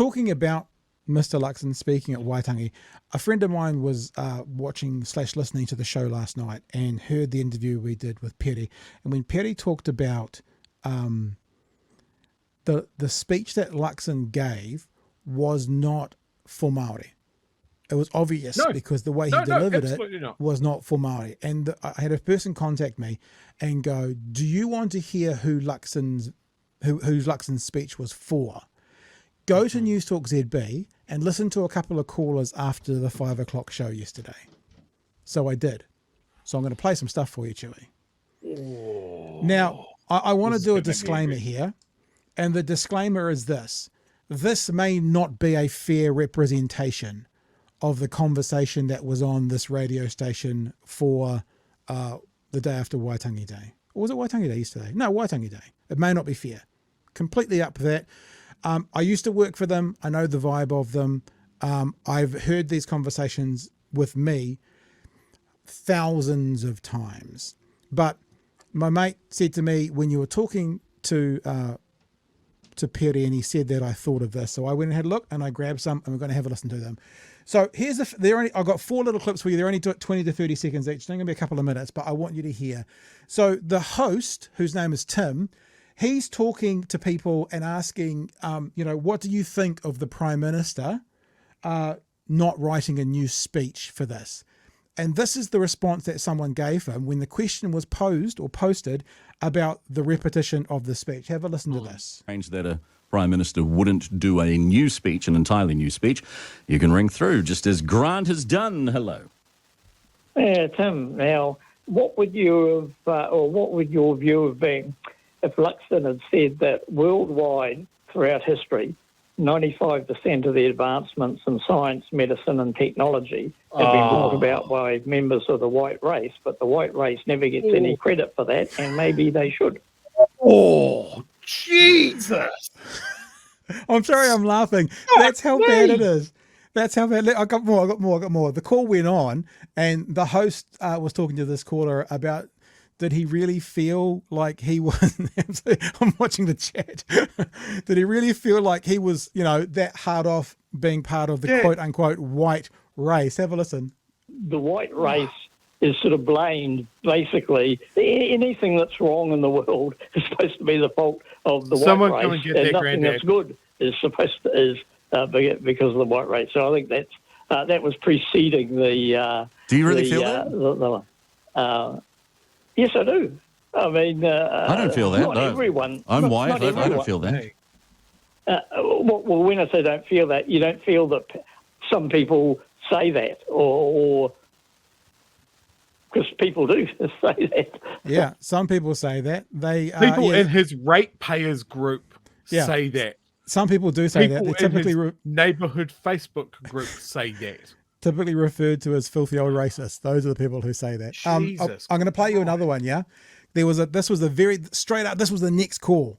talking about Mr. Luxon speaking at Waitangi, a friend of mine was watching/listening to the show last night and heard the interview we did with Peri. And when Peri talked about the speech that Luxon gave was not for Māori. It was obvious because the way he delivered it was not for Māori. And I had a person contact me and go, do you want to hear who Luxon's speech was for? Go to Newstalk ZB and listen to a couple of callers after the 5 o'clock show yesterday. So I did. So I'm going to play some stuff for you, Chewy. Now, I want to do a disclaimer here. And the disclaimer is this. This may not be a fair representation of the conversation that was on this radio station for the day after Waitangi Day. Or was it Waitangi Day yesterday? No, Waitangi Day. It may not be fair. Completely up for that. I used to work for them. I know the vibe of them. I've heard these conversations with me thousands of times. But my mate said to me, when you were talking to Peri, and he said that, I thought of this. So I went and had a look, and I grabbed some, and we're going to have a listen to them. So here's I've got 4 little clips for you. They're only 20 to 30 seconds each. They're going to be a couple of minutes, but I want you to hear. So the host, whose name is Tim, he's talking to people and asking, what do you think of the Prime Minister not writing a new speech for this? And this is the response that someone gave him when the question was posed or posted about the repetition of the speech. Have a listen to this. Strange that a Prime Minister wouldn't do a new speech, an entirely new speech. You can ring through, just as Grant has done. Hello. Yeah, Tim, now, what would you have, or what would your view have been if Luxon had said that worldwide, throughout history, 95% of the advancements in science, medicine and technology have been brought about by members of the white race, but the white race never gets any credit for that, and maybe they should. Oh, Jesus. I'm sorry I'm laughing. That's how bad it is. That's how bad. I got more. The call went on, and the host was talking to this caller about, did he really feel like he was, I'm watching the chat, did he really feel like he was, that hard off being part of the quote unquote white race? Have a listen. The white race is sort of blamed, basically. Anything that's wrong in the world is supposed to be the fault of the white race. Come and get and their nothing granddad. that's good is supposed to, because of the white race. So I think that was preceding the... Do you really feel that? Yes, I do. I mean... I don't feel that. Not everyone. I'm white. Not I everyone. don't feel that. Well, when I say don't feel that, you don't feel that some people say that, or because people do say that. Yeah, some people say that. People in his ratepayers group say that. Some people do say that. They People typically in his neighbourhood Facebook group say that. Typically referred to as filthy old racists. Those are the people who say that. I'm going to play you another one, yeah? This was a very straight up, this was the next call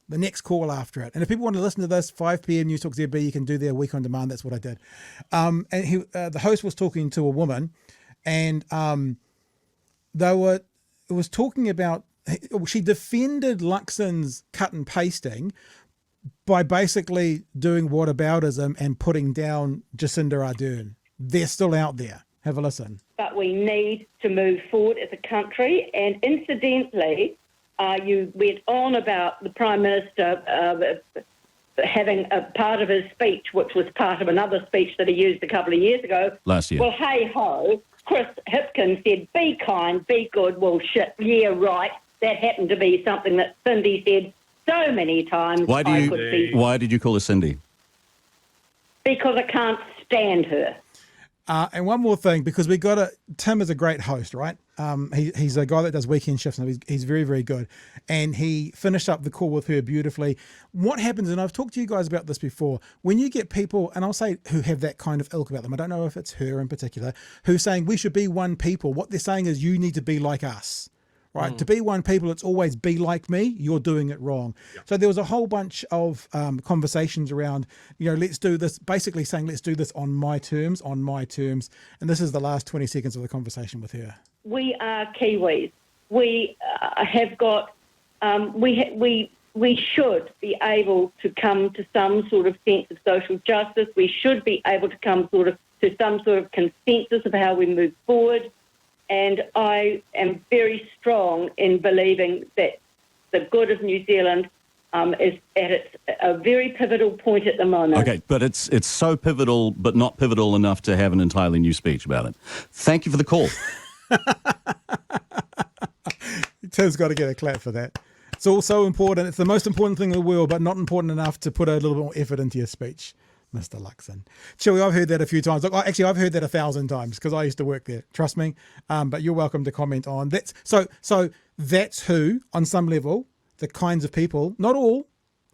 after it. And if people want to listen to this, 5 p.m. Newstalk ZB, you can do their week on demand. That's what I did. And the host was talking to a woman, and it was talking about, she defended Luxon's cut and pasting by basically doing whataboutism and putting down Jacinda Ardern. They're still out there. Have a listen. But we need to move forward as a country. And incidentally, you went on about the Prime Minister having a part of his speech, which was part of another speech that he used a couple of years ago. Last year. Well, hey-ho, Chris Hipkins said, be kind, be good. Well, shit, yeah, right. That happened to be something that Cindy said so many times. Why did you call her Cindy? Because I can't stand her. And one more thing, because Tim is a great host, right? He's a guy that does weekend shifts, and he's very, very good. And he finished up the call with her beautifully. What happens, and I've talked to you guys about this before, when you get people, and I'll say who have that kind of ilk about them, I don't know if it's her in particular, who's saying we should be one people. What they're saying is you need to be like us. Right. To be one people, it's always be like me. You're doing it wrong. Yep. So there was a whole bunch of conversations around, let's do this, basically saying, let's do this on my terms. And this is the last 20 seconds of the conversation with her. We are Kiwis. We have got, we we should be able to come to some sort of sense of social justice. We should be able to come to some sort of consensus of how we move forward. And I am very strong in believing that the good of New Zealand is at a very pivotal point at the moment. Okay, but it's so pivotal, but not pivotal enough to have an entirely new speech about it. Thank you for the call. Tim's got to get a clap for that. It's all so important. It's the most important thing in the world, but not important enough to put a little bit more effort into your speech, Mr. Luxon. Chewy, I've heard that a few times. Look, actually, I've heard that 1,000 times because I used to work there. Trust me. But you're welcome to comment on that. So that's who, on some level, the kinds of people, not all,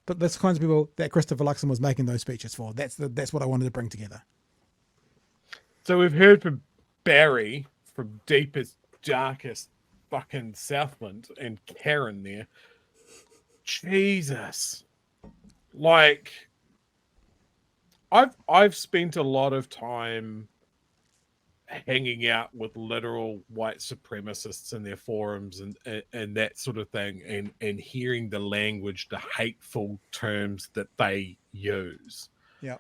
but that's the kinds of people that Christopher Luxon was making those speeches for. That's what I wanted to bring together. So we've heard from Barry from deepest, darkest fucking Southland and Karen there. Jesus. Like, I've spent a lot of time hanging out with literal white supremacists in their forums and that sort of thing, and hearing the language, the hateful terms that they use. Yeah.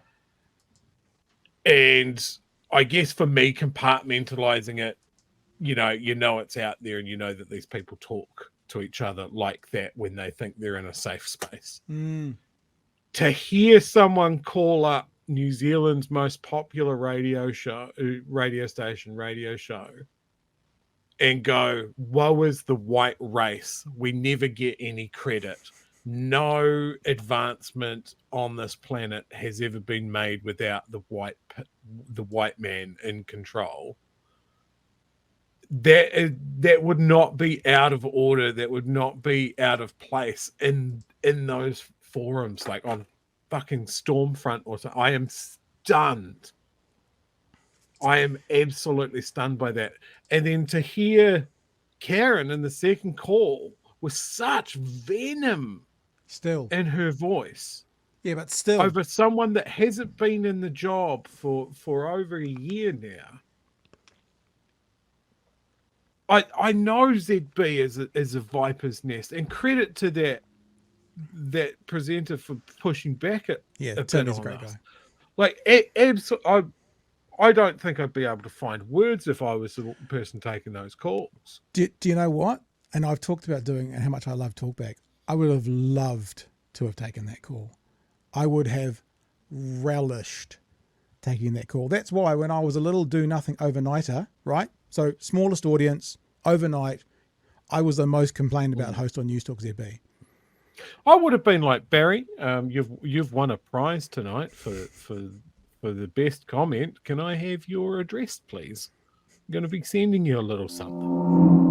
And I guess for me, compartmentalizing it, you know it's out there, and you know that these people talk to each other like that when they think they're in a safe space. To hear someone call up New Zealand's most popular radio station, and go, woe is the white race. We never get any credit. No advancement on this planet has ever been made without the white man in control. That would not be out of order. That would not be out of place in those forums, like on fucking Stormfront or something. I am stunned. I am absolutely stunned by that. And then to hear Karen in the second call with such venom still in her voice. Yeah, but still. Over someone that hasn't been in the job for over a year now. I know ZB is a viper's nest, and credit to that presenter for pushing back at Tim is a great guy. Like, I don't think I'd be able to find words if I was the person taking those calls. Do you know what? And I've talked about doing and how much I love talkback. I would have loved to have taken that call. I would have relished taking that call. That's why when I was a little do-nothing overnighter, right? So smallest audience, overnight, I was the most complained about host on Newstalk ZB. I would have been like, Barry, you've won a prize tonight for the best comment. Can I have your address, please? I'm going to be sending you a little something.